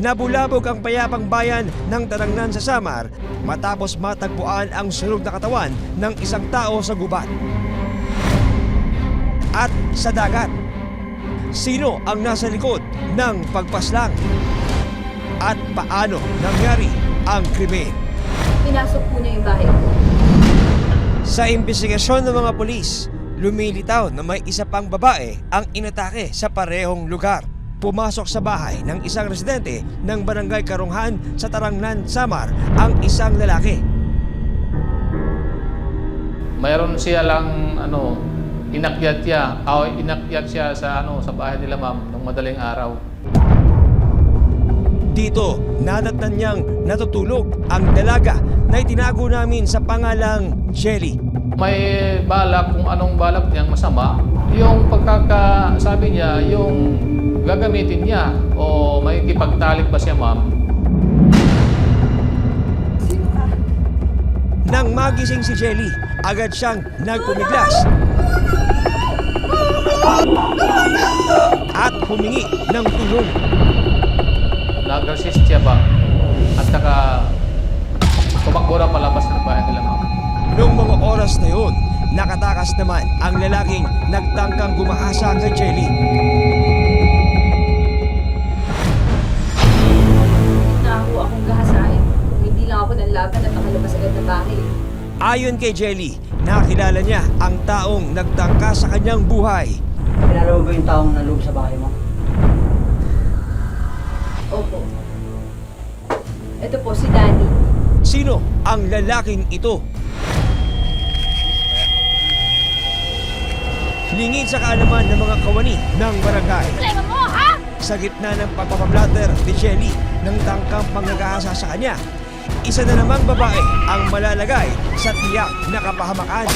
Nabulabog ang payapang bayan ng Tarangnan sa Samar matapos matagpuan ang sunog na katawan ng isang tao sa gubat. At sa dagat, sino ang nasa likod ng pagpaslang? At paano nangyari ang krimen? Pinasok po niya yung bahay ko. Sa imbestigasyon ng mga pulis, lumilitaw na may isa pang babae ang inatake sa parehong lugar. Pumasok sa bahay ng isang residente ng Barangay Karunghan sa Tarangnan, Samar ang isang lalaki. Mayroon siya lang inakyat siya sa sa bahay nila ma'am ng madaling araw. Dito, nadatnan niyang natutulog ang dalaga na itinago namin sa pangalang Jelly. May balak kung anong balak niyang masama. Yung pagkakasabi niya, yung gagamitin niya o may kipagtalik ba siya ma'am? Nang magising si Jelly, agad siyang nagpumiglas at humingi ng tulong. Nag-resist siya ba? At saka tumakbo na palabas ng bahay nila ma'am. Noong mga oras na yun, nakatakas naman ang lalaking nagtangkang gumahasa kay Jelly. Naku akong gahasain. Hindi lang ako nanlaban at nakalabas agad ng bahay. Ayon kay Jelly, nakilala niya ang taong nagtangka sa kanyang buhay. Pinalaw ba yung taong naloob sa bahay mo? Opo. Ito po si Danny. Sino ang lalaking ito? Lingid sa kaalaman ng mga kawani ng barangay. Problema mo, ha? Sa gitna ng pagpapablatter ni Jelly ng tangkang panggagahasa sa kanya, isa na namang babae ang malalagay sa tiyak na kapahamakan.